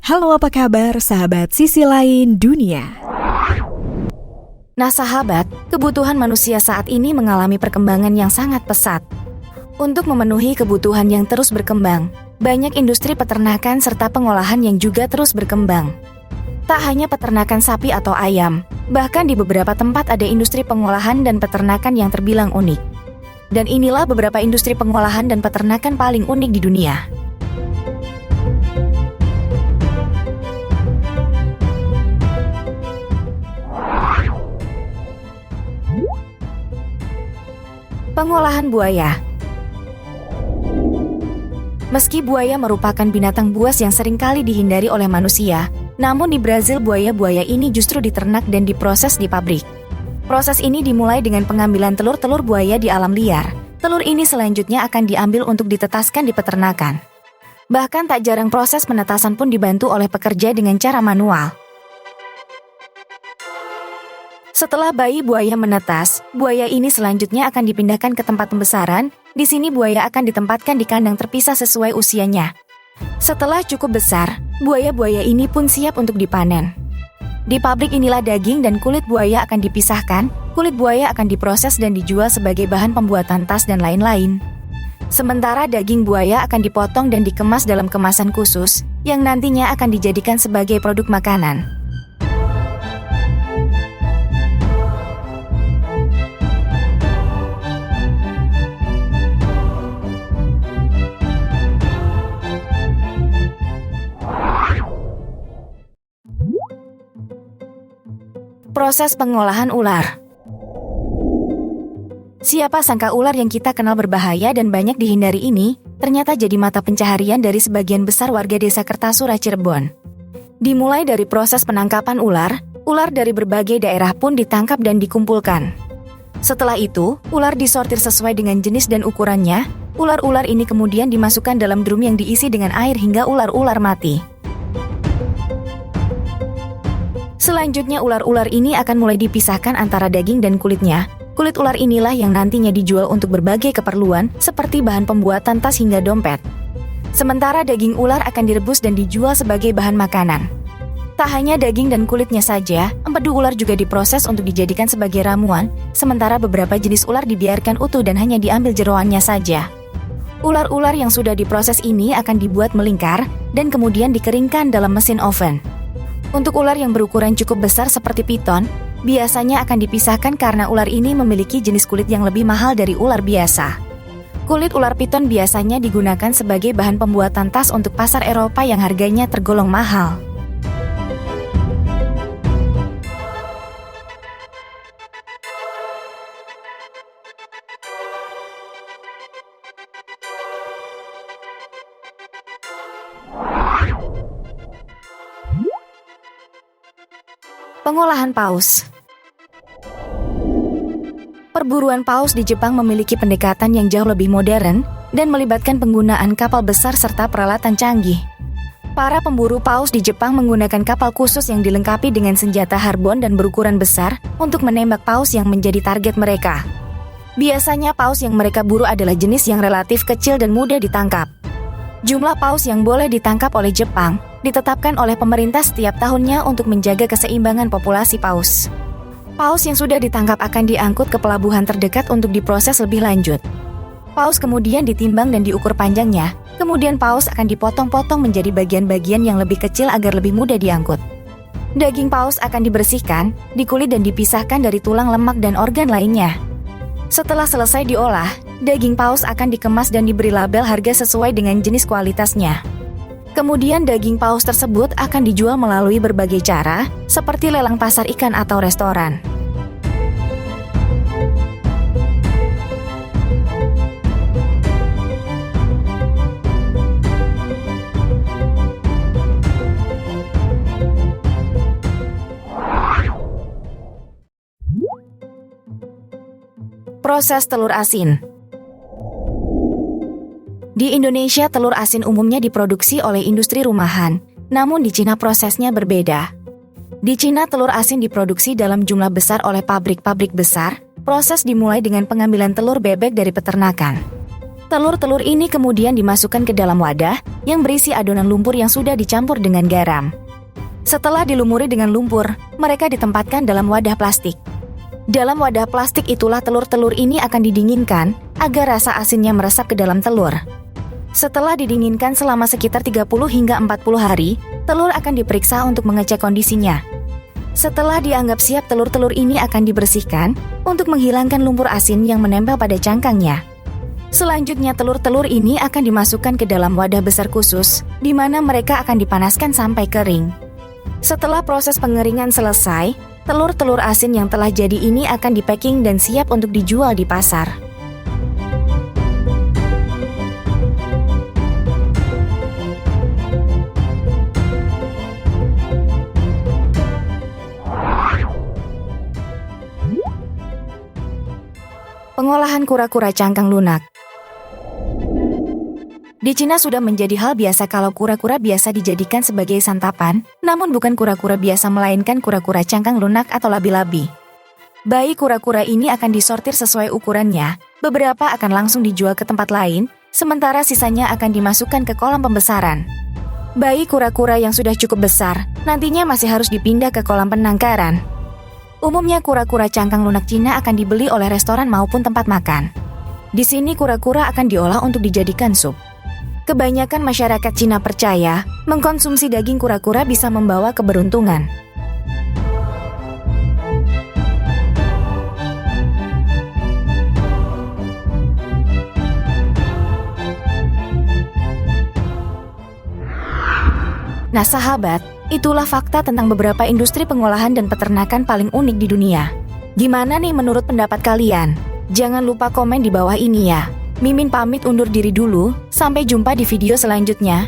Halo, apa kabar sahabat sisi lain dunia? Nah sahabat, kebutuhan manusia saat ini mengalami perkembangan yang sangat pesat. Untuk memenuhi kebutuhan yang terus berkembang, banyak industri peternakan serta pengolahan yang juga terus berkembang. Tak hanya peternakan sapi atau ayam, bahkan di beberapa tempat ada industri pengolahan dan peternakan yang terbilang unik. Dan inilah beberapa industri pengolahan dan peternakan paling unik di dunia. Pengolahan buaya. Meski buaya merupakan binatang buas yang seringkali dihindari oleh manusia, namun di Brazil buaya-buaya ini justru diternak dan diproses di pabrik. Proses ini dimulai dengan pengambilan telur-telur buaya di alam liar. Telur ini selanjutnya akan diambil untuk ditetaskan di peternakan. Bahkan tak jarang proses penetasan pun dibantu oleh pekerja dengan cara manual. Setelah bayi buaya menetas, buaya ini selanjutnya akan dipindahkan ke tempat pembesaran. Di sini buaya akan ditempatkan di kandang terpisah sesuai usianya. Setelah cukup besar, buaya-buaya ini pun siap untuk dipanen. Di pabrik inilah daging dan kulit buaya akan dipisahkan. Kulit buaya akan diproses dan dijual sebagai bahan pembuatan tas dan lain-lain. Sementara daging buaya akan dipotong dan dikemas dalam kemasan khusus, yang nantinya akan dijadikan sebagai produk makanan. Proses pengolahan ular. Siapa sangka ular yang kita kenal berbahaya dan banyak dihindari ini, ternyata jadi mata pencaharian dari sebagian besar warga desa Kertasura, Cirebon. Dimulai dari proses penangkapan ular dari berbagai daerah pun ditangkap dan dikumpulkan. Setelah itu, ular disortir sesuai dengan jenis dan ukurannya. Ular-ular ini kemudian dimasukkan dalam drum yang diisi dengan air hingga ular-ular mati. Selanjutnya ular-ular ini akan mulai dipisahkan antara daging dan kulitnya. Kulit ular inilah yang nantinya dijual untuk berbagai keperluan seperti bahan pembuatan tas hingga dompet. Sementara daging ular akan direbus dan dijual sebagai bahan makanan. Tak hanya daging dan kulitnya saja, empedu ular juga diproses untuk dijadikan sebagai ramuan, sementara beberapa jenis ular dibiarkan utuh dan hanya diambil jeroannya saja. Ular-ular yang sudah diproses ini akan dibuat melingkar dan kemudian dikeringkan dalam mesin oven. Untuk ular yang berukuran cukup besar seperti piton, biasanya akan dipisahkan karena ular ini memiliki jenis kulit yang lebih mahal dari ular biasa. Kulit ular piton biasanya digunakan sebagai bahan pembuatan tas untuk pasar Eropa yang harganya tergolong mahal. Pengolahan paus. Perburuan paus di Jepang memiliki pendekatan yang jauh lebih modern dan melibatkan penggunaan kapal besar serta peralatan canggih. Para pemburu paus di Jepang menggunakan kapal khusus yang dilengkapi dengan senjata harbon dan berukuran besar untuk menembak paus yang menjadi target mereka. Biasanya paus yang mereka buru adalah jenis yang relatif kecil dan mudah ditangkap. Jumlah paus yang boleh ditangkap oleh Jepang ditetapkan oleh pemerintah setiap tahunnya untuk menjaga keseimbangan populasi paus. Paus yang sudah ditangkap akan diangkut ke pelabuhan terdekat untuk diproses lebih lanjut. Paus kemudian ditimbang dan diukur panjangnya, kemudian paus akan dipotong-potong menjadi bagian-bagian yang lebih kecil agar lebih mudah diangkut. Daging paus akan dibersihkan, dikulit dan dipisahkan dari tulang, lemak, dan organ lainnya. Setelah selesai diolah, daging paus akan dikemas dan diberi label harga sesuai dengan jenis kualitasnya. Kemudian daging paus tersebut akan dijual melalui berbagai cara, seperti lelang pasar ikan atau restoran. Proses telur asin. Di Indonesia, telur asin umumnya diproduksi oleh industri rumahan, namun di Cina prosesnya berbeda. Di Cina, telur asin diproduksi dalam jumlah besar oleh pabrik-pabrik besar. Proses dimulai dengan pengambilan telur bebek dari peternakan. Telur-telur ini kemudian dimasukkan ke dalam wadah yang berisi adonan lumpur yang sudah dicampur dengan garam. Setelah dilumuri dengan lumpur, mereka ditempatkan dalam wadah plastik. Dalam wadah plastik itulah telur-telur ini akan didinginkan agar rasa asinnya meresap ke dalam telur. Setelah didinginkan selama sekitar 30 hingga 40 hari, telur akan diperiksa untuk mengecek kondisinya. Setelah dianggap siap, telur-telur ini akan dibersihkan untuk menghilangkan lumpur asin yang menempel pada cangkangnya. Selanjutnya telur-telur ini akan dimasukkan ke dalam wadah besar khusus, di mana mereka akan dipanaskan sampai kering. Setelah proses pengeringan selesai, telur-telur asin yang telah jadi ini akan dipacking dan siap untuk dijual di pasar. Pengolahan kura-kura cangkang lunak. Di Cina sudah menjadi hal biasa kalau kura-kura biasa dijadikan sebagai santapan, namun bukan kura-kura biasa melainkan kura-kura cangkang lunak atau labi-labi. Bayi kura-kura ini akan disortir sesuai ukurannya, beberapa akan langsung dijual ke tempat lain, sementara sisanya akan dimasukkan ke kolam pembesaran. Bayi kura-kura yang sudah cukup besar, nantinya masih harus dipindah ke kolam penangkaran. Umumnya kura-kura cangkang lunak Cina akan dibeli oleh restoran maupun tempat makan. Di sini kura-kura akan diolah untuk dijadikan sup. Kebanyakan masyarakat Cina percaya mengkonsumsi daging kura-kura bisa membawa keberuntungan. Nah sahabat, itulah fakta tentang beberapa industri pengolahan dan peternakan paling unik di dunia. Gimana nih menurut pendapat kalian? Jangan lupa komen di bawah ini ya. Mimin pamit undur diri dulu, sampai jumpa di video selanjutnya.